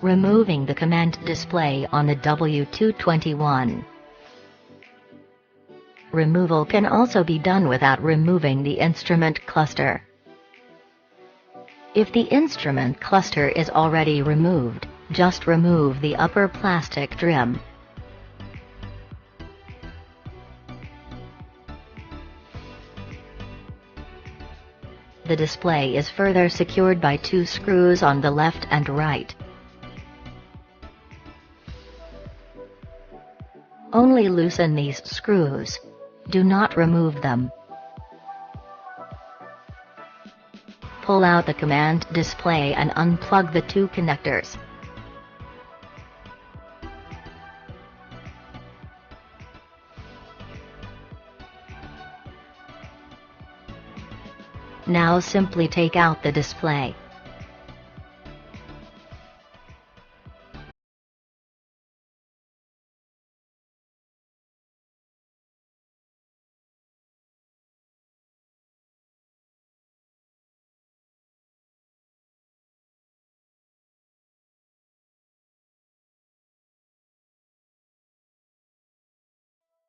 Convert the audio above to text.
Removing the COMAND display on the W221. Removal can also be done without removing the instrument cluster. If the instrument cluster is already removed, just remove the upper plastic trim. The display is further secured by 2 screws on the left and right. Only loosen these screws. Do not remove them. Pull out the COMAND display and unplug the 2 connectors. Now simply take out the display.